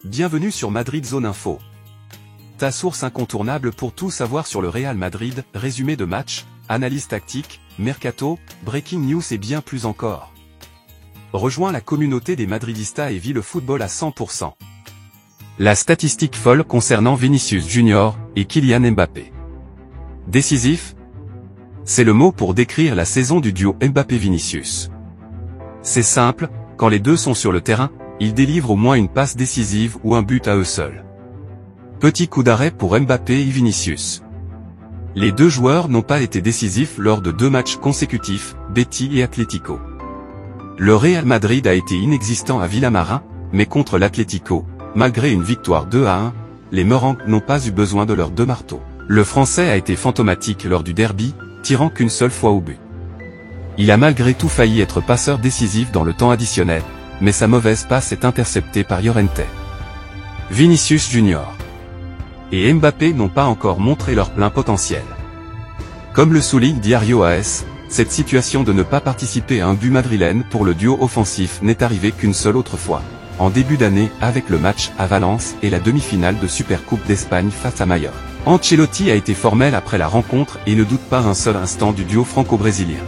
Bienvenue sur Madrid Zone Info. Ta source incontournable pour tout savoir sur le Real Madrid, résumé de match, analyse tactique, mercato, breaking news et bien plus encore. Rejoins la communauté des Madridistas et vis le football à 100%. La statistique folle concernant Vinicius Junior et Kylian Mbappé. Décisif? C'est le mot pour décrire la saison du duo Mbappé-Vinicius. C'est simple, quand les deux sont sur le terrain, ils délivrent au moins une passe décisive ou un but à eux seuls. Petit coup d'arrêt pour Mbappé et Vinicius. Les deux joueurs n'ont pas été décisifs lors de 2 matchs consécutifs, Betis et Atlético. Le Real Madrid a été inexistant à Villamarín, mais contre l'Atlético, malgré une victoire 2-1, les Merengues n'ont pas eu besoin de leurs 2 marteaux. Le Français a été fantomatique lors du derby, tirant qu'une seule fois au but. Il a malgré tout failli être passeur décisif dans le temps additionnel, mais sa mauvaise passe est interceptée par Llorente. Vinicius Junior et Mbappé n'ont pas encore montré leur plein potentiel. Comme le souligne Diario AS, cette situation de ne pas participer à un but madrilène pour le duo offensif n'est arrivée qu'une seule autre fois, en début d'année avec le match à Valence et la demi-finale de Supercoupe d'Espagne face à Mallorca. Ancelotti a été formel après la rencontre et ne doute pas un seul instant du duo franco-brésilien.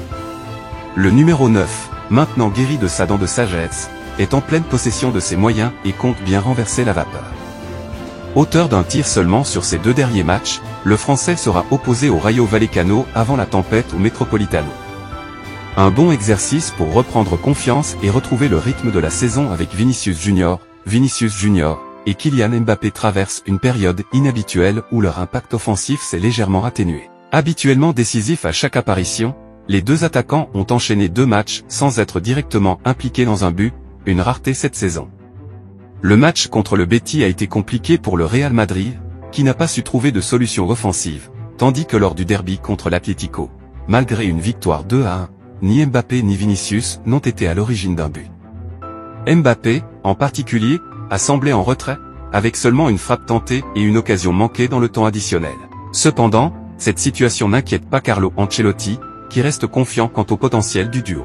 Le numéro 9, maintenant guéri de sa dent de sagesse, est en pleine possession de ses moyens et compte bien renverser la vapeur. Auteur d'un tir seulement sur ses 2 derniers matchs, le Français sera opposé au Rayo Vallecano avant la tempête au Metropolitano. Un bon exercice pour reprendre confiance et retrouver le rythme de la saison avec Vinicius Junior et Kylian Mbappé traversent une période inhabituelle où leur impact offensif s'est légèrement atténué. Habituellement décisifs à chaque apparition, les 2 attaquants ont enchaîné 2 matchs sans être directement impliqués dans un but, une rareté cette saison. Le match contre le Betis a été compliqué pour le Real Madrid, qui n'a pas su trouver de solution offensive, tandis que lors du derby contre l'Atlético, malgré une victoire 2-1, ni Mbappé ni Vinicius n'ont été à l'origine d'un but. Mbappé, en particulier, a semblé en retrait, avec seulement une frappe tentée et une occasion manquée dans le temps additionnel. Cependant, cette situation n'inquiète pas Carlo Ancelotti, qui reste confiant quant au potentiel du duo.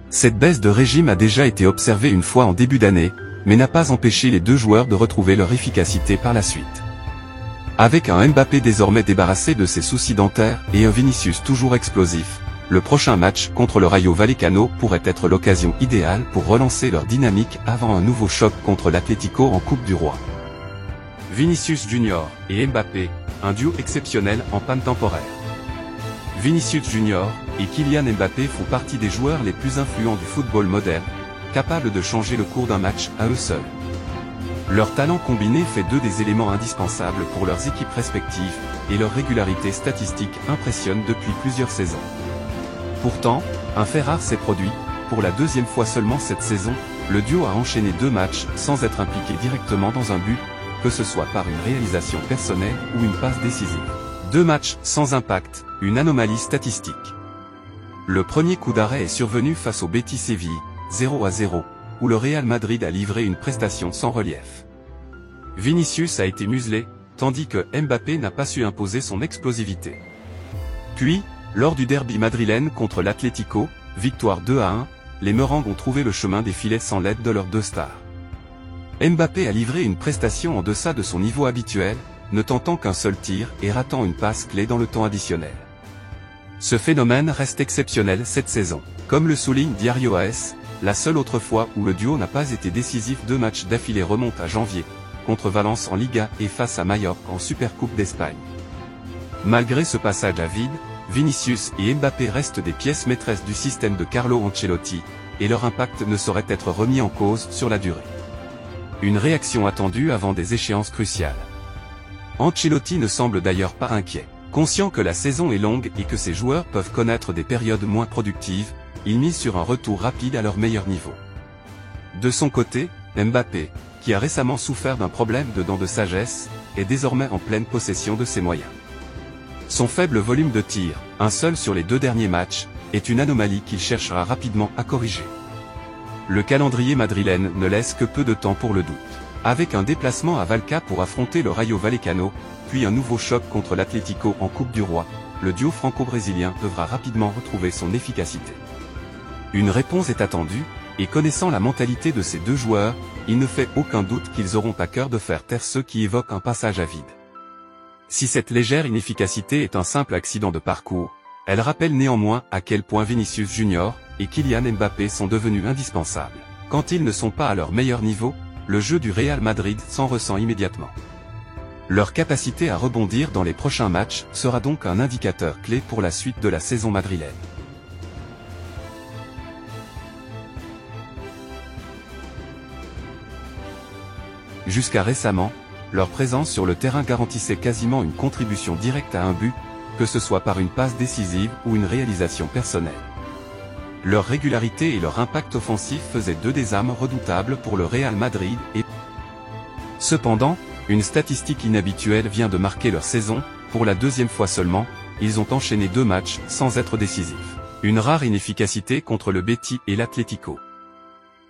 Cette baisse de régime a déjà été observée une fois en début d'année, mais n'a pas empêché les 2 joueurs de retrouver leur efficacité par la suite. Avec un Mbappé désormais débarrassé de ses soucis dentaires et un Vinicius toujours explosif, le prochain match contre le Rayo Vallecano pourrait être l'occasion idéale pour relancer leur dynamique avant un nouveau choc contre l'Atlético en Coupe du Roi. Vinicius Junior et Mbappé, un duo exceptionnel en panne temporaire. Vinicius Junior et Kylian Mbappé font partie des joueurs les plus influents du football moderne, capables de changer le cours d'un match à eux seuls. Leur talent combiné fait d'eux des éléments indispensables pour leurs équipes respectives, et leur régularité statistique impressionne depuis plusieurs saisons. Pourtant, un fait rare s'est produit, pour la 2e fois seulement cette saison, le duo a enchaîné 2 matchs sans être impliqué directement dans un but, que ce soit par une réalisation personnelle ou une passe décisive. 2 matchs sans impact, une anomalie statistique. Le premier coup d'arrêt est survenu face au Betis Séville, 0-0, où le Real Madrid a livré une prestation sans relief. Vinicius a été muselé, tandis que Mbappé n'a pas su imposer son explosivité. Puis, lors du derby madrilène contre l'Atlético, victoire 2-1, les Merengues ont trouvé le chemin des filets sans l'aide de leurs 2 stars. Mbappé a livré une prestation en deçà de son niveau habituel, ne tentant qu'un seul tir et ratant une passe clé dans le temps additionnel. Ce phénomène reste exceptionnel cette saison. Comme le souligne Diario AS, la seule autre fois où le duo n'a pas été décisif 2 matchs d'affilée remonte à janvier, contre Valence en Liga et face à Mallorca en Supercoupe d'Espagne. Malgré ce passage à vide, Vinicius et Mbappé restent des pièces maîtresses du système de Carlo Ancelotti, et leur impact ne saurait être remis en cause sur la durée. Une réaction attendue avant des échéances cruciales. Ancelotti ne semble d'ailleurs pas inquiet. Conscient que la saison est longue et que ses joueurs peuvent connaître des périodes moins productives, il mise sur un retour rapide à leur meilleur niveau. De son côté, Mbappé, qui a récemment souffert d'un problème de dents de sagesse, est désormais en pleine possession de ses moyens. Son faible volume de tir, un seul sur les 2 derniers matchs, est une anomalie qu'il cherchera rapidement à corriger. Le calendrier madrilène ne laisse que peu de temps pour le doute. Avec un déplacement à Vallecas pour affronter le Rayo Vallecano, puis un nouveau choc contre l'Atlético en Coupe du Roi, le duo franco-brésilien devra rapidement retrouver son efficacité. Une réponse est attendue, et connaissant la mentalité de ces deux joueurs, il ne fait aucun doute qu'ils auront à cœur de faire taire ceux qui évoquent un passage à vide. Si cette légère inefficacité est un simple accident de parcours, elle rappelle néanmoins à quel point Vinicius Junior et Kylian Mbappé sont devenus indispensables. Quand ils ne sont pas à leur meilleur niveau, le jeu du Real Madrid s'en ressent immédiatement. Leur capacité à rebondir dans les prochains matchs sera donc un indicateur clé pour la suite de la saison madrilène. Jusqu'à récemment, leur présence sur le terrain garantissait quasiment une contribution directe à un but, que ce soit par une passe décisive ou une réalisation personnelle. Leur régularité et leur impact offensif faisaient d'eux des armes redoutables pour le Real Madrid et... Cependant, une statistique inhabituelle vient de marquer leur saison, pour la deuxième fois seulement, ils ont enchaîné 2 matchs sans être décisifs. Une rare inefficacité contre le Betis et l'Atlético.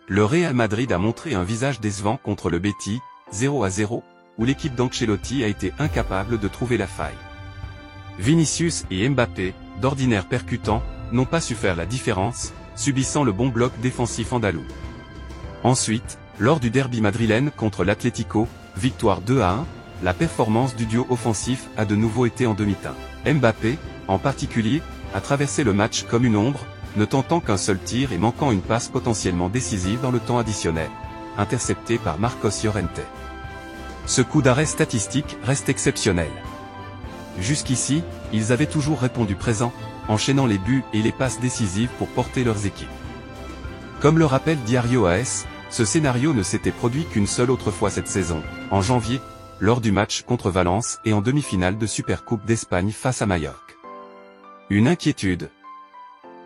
Le Real Madrid a montré un visage décevant contre le Betis, 0-0, où l'équipe d'Ancelotti a été incapable de trouver la faille. Vinicius et Mbappé, d'ordinaire percutants, n'ont pas su faire la différence, subissant le bon bloc défensif andalou. Ensuite, lors du derby madrilène contre l'Atlético, victoire 2-1, la performance du duo offensif a de nouveau été en demi-teinte. Mbappé, en particulier, a traversé le match comme une ombre, ne tentant qu'un seul tir et manquant une passe potentiellement décisive dans le temps additionnel, intercepté par Marcos Llorente. Ce coup d'arrêt statistique reste exceptionnel. Jusqu'ici, ils avaient toujours répondu présent, enchaînant les buts et les passes décisives pour porter leurs équipes. Comme le rappelle Diario AS, ce scénario ne s'était produit qu'une seule autre fois cette saison, en janvier, lors du match contre Valence et en demi-finale de Supercoupe d'Espagne face à Majorque. Une inquiétude.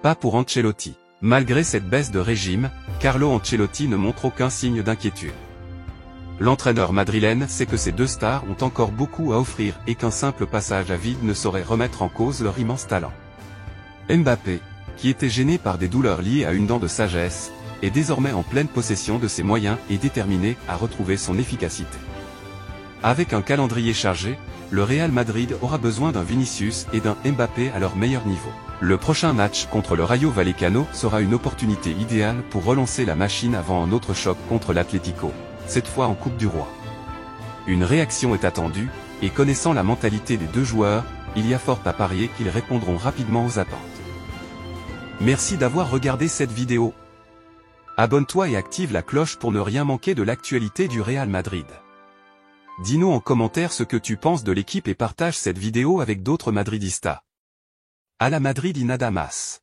Pas pour Ancelotti. Malgré cette baisse de régime, Carlo Ancelotti ne montre aucun signe d'inquiétude. L'entraîneur madrilène sait que ces deux stars ont encore beaucoup à offrir et qu'un simple passage à vide ne saurait remettre en cause leur immense talent. Mbappé, qui était gêné par des douleurs liées à une dent de sagesse, est désormais en pleine possession de ses moyens et déterminé à retrouver son efficacité. Avec un calendrier chargé, le Real Madrid aura besoin d'un Vinicius et d'un Mbappé à leur meilleur niveau. Le prochain match contre le Rayo Vallecano sera une opportunité idéale pour relancer la machine avant un autre choc contre l'Atlético, cette fois en Coupe du Roi. Une réaction est attendue, et connaissant la mentalité des deux joueurs, il y a fort à parier qu'ils répondront rapidement aux attentes. Merci d'avoir regardé cette vidéo. Abonne-toi et active la cloche pour ne rien manquer de l'actualité du Real Madrid. Dis-nous en commentaire ce que tu penses de l'équipe et partage cette vidéo avec d'autres madridistas. A la Madrid y nada más.